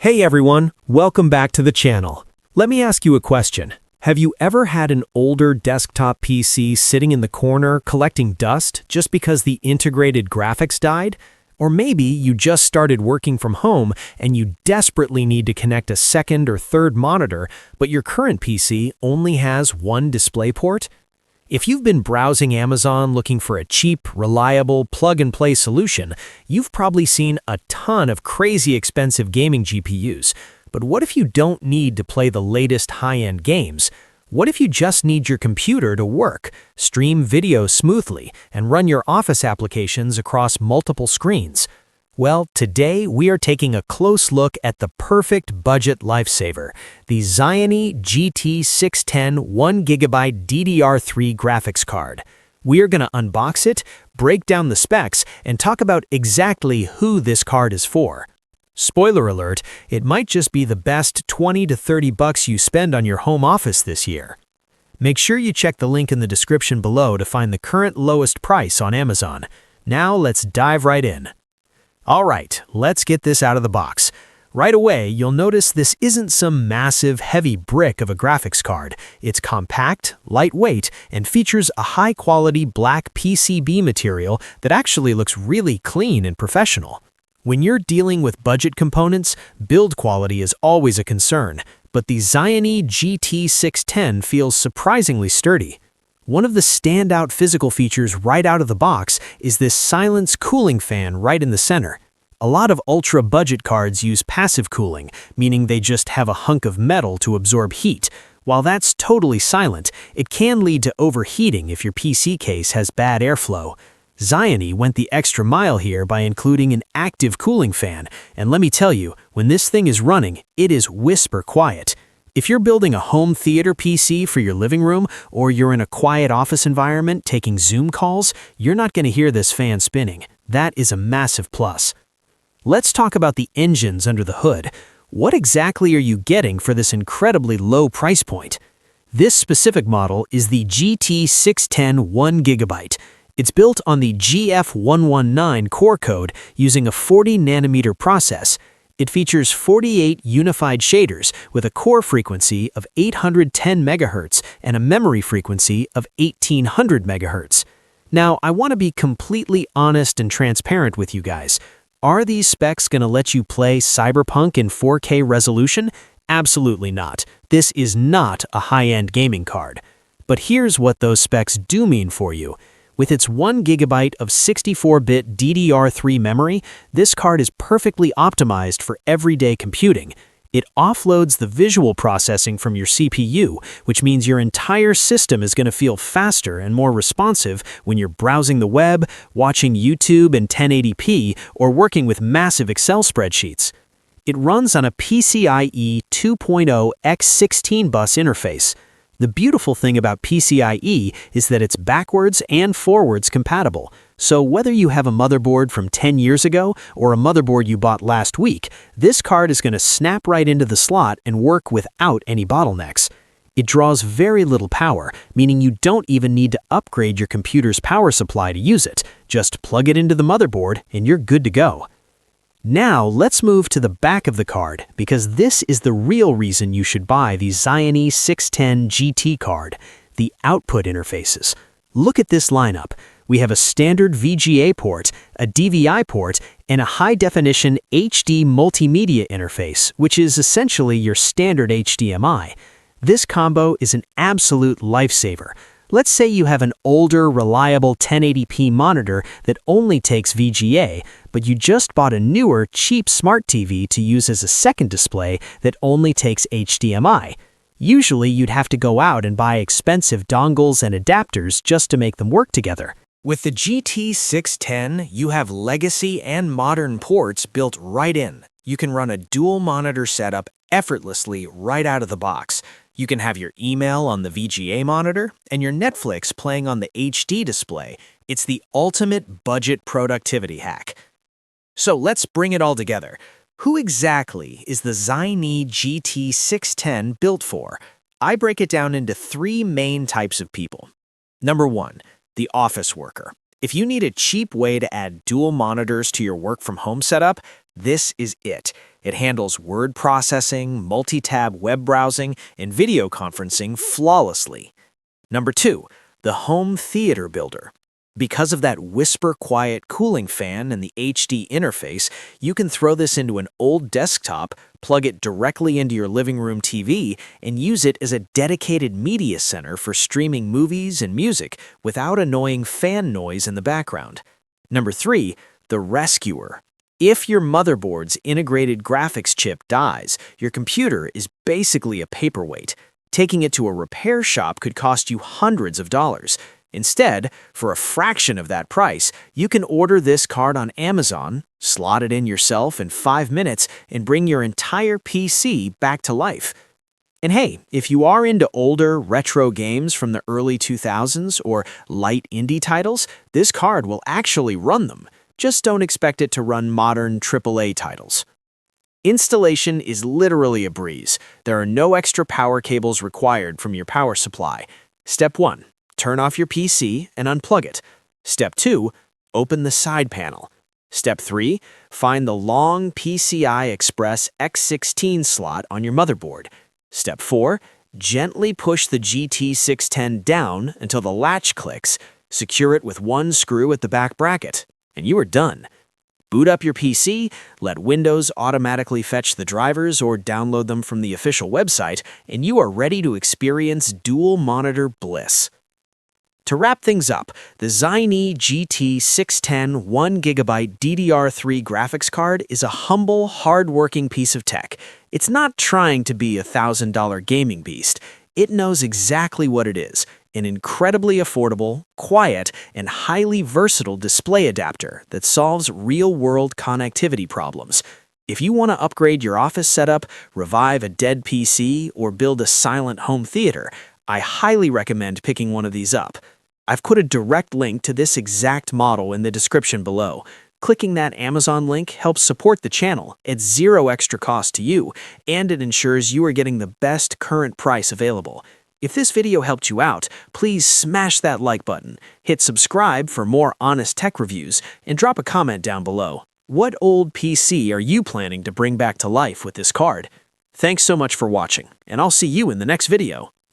Hey everyone, welcome back to the channel. Let me ask you a question. Have you ever had an older desktop PC sitting in the corner collecting dust just because the integrated graphics died? Or maybe you just started working from home and you desperately need to connect a second or third monitor, but your current PC only has one DisplayPort? If you've been browsing Amazon looking for a cheap, reliable, plug-and-play solution, you've probably seen a ton of crazy expensive gaming GPUs. But what if you don't need to play the latest high-end games? What if you just need your computer to work, stream video smoothly, and run your office applications across multiple screens? Well, today we are taking a close look at the perfect budget lifesaver, the Zyyini GT610 1GB DDR3 Graphics Card. We are going to unbox it, break down the specs, and talk about exactly who this card is for. Spoiler alert, it might just be the best 20 to 30 bucks you spend on your home office this year. Make sure you check the link in the description below to find the current lowest price on Amazon. Now let's dive right in. Alright, let's get this out of the box. Right away, you'll notice this isn't some massive, heavy brick of a graphics card. It's compact, lightweight, and features a high-quality black PCB material that actually looks really clean and professional. When you're dealing with budget components, build quality is always a concern, but the Zyyini GT610 feels surprisingly sturdy. One of the standout physical features right out of the box is this silence cooling fan right in the center. A lot of ultra-budget cards use passive cooling, meaning they just have a hunk of metal to absorb heat. While that's totally silent, it can lead to overheating if your PC case has bad airflow. Zyyini went the extra mile here by including an active cooling fan, and let me tell you, when this thing is running, it is whisper quiet. If you're building a home theater PC for your living room, or you're in a quiet office environment taking Zoom calls, you're not going to hear this fan spinning. That is a massive plus. Let's talk about the engines under the hood. What exactly are you getting for this incredibly low price point? This specific model is the GT610 1GB. It's built on the GF119 core code using a 40nm process. It features 48 unified shaders with a core frequency of 810 MHz and a memory frequency of 1800 MHz. Now, I want to be completely honest and transparent with you guys. Are these specs going to let you play Cyberpunk in 4K resolution? Absolutely not. This is not a high-end gaming card. But here's what those specs do mean for you. With its 1GB of 64-bit DDR3 memory, this card is perfectly optimized for everyday computing. It offloads the visual processing from your CPU, which means your entire system is going to feel faster and more responsive when you're browsing the web, watching YouTube in 1080p, or working with massive Excel spreadsheets. It runs on a PCIe 2.0 x 16 bus interface. The beautiful thing about PCIe is that it's backwards and forwards compatible, so whether you have a motherboard from 10 years ago or a motherboard you bought last week, this card is going to snap right into the slot and work without any bottlenecks. It draws very little power, meaning you don't even need to upgrade your computer's power supply to use it. Just plug it into the motherboard and you're good to go. Now, let's move to the back of the card, because this is the real reason you should buy the Zyyini 610 GT card, the output interfaces. Look at this lineup. We have a standard VGA port, a DVI port, and a high-definition HD multimedia interface, which is essentially your standard HDMI. This combo is an absolute lifesaver. Let's say you have an older, reliable 1080p monitor that only takes VGA, but you just bought a newer, cheap smart TV to use as a second display that only takes HDMI. Usually, you'd have to go out and buy expensive dongles and adapters just to make them work together. With the GT610, you have legacy and modern ports built right in. You can run a dual monitor setup effortlessly right out of the box. You can have your email on the VGA monitor and your Netflix playing on the HD display. It's the ultimate budget productivity hack. So let's bring it all together. Who exactly is the Zyyini GT610 built for? I break it down into three main types of people. Number one, the office worker. If you need a cheap way to add dual monitors to your work from home setup, this is it. It handles word processing, multi-tab web browsing, and video conferencing flawlessly. Number 2, the Home Theater Builder. Because of that whisper-quiet cooling fan and the HD interface, you can throw this into an old desktop, plug it directly into your living room TV, and use it as a dedicated media center for streaming movies and music without annoying fan noise in the background. Number 3, the Rescuer. If your motherboard's integrated graphics chip dies, your computer is basically a paperweight. Taking it to a repair shop could cost you hundreds of dollars. Instead, for a fraction of that price, you can order this card on Amazon, slot it in yourself in 5 minutes, and bring your entire PC back to life. And hey, if you are into older, retro games from the early 2000s or light indie titles, this card will actually run them. Just don't expect it to run modern AAA titles. Installation is literally a breeze. There are no extra power cables required from your power supply. Step 1. Turn off your PC and unplug it. Step 2. Open the side panel. Step 3. Find the long PCI Express X16 slot on your motherboard. Step 4. Gently push the GT610 down until the latch clicks. Secure it with one screw at the back bracket, and you are done. Boot up your PC, let Windows automatically fetch the drivers or download them from the official website, and you are ready to experience dual monitor bliss. To wrap things up, the Zyyini GT610 1GB DDR3 Graphics Card is a humble, hard-working piece of tech. It's not trying to be a $1,000 gaming beast. It knows exactly what it is: an incredibly affordable, quiet, and highly versatile display adapter that solves real-world connectivity problems. If you want to upgrade your office setup, revive a dead PC, or build a silent home theater, I highly recommend picking one of these up. I've put a direct link to this exact model in the description below. Clicking that Amazon link helps support the channel at zero extra cost to you, and it ensures you are getting the best current price available. If this video helped you out, please smash that like button, hit subscribe for more honest tech reviews, and drop a comment down below. What old PC are you planning to bring back to life with this card? Thanks so much for watching, and I'll see you in the next video.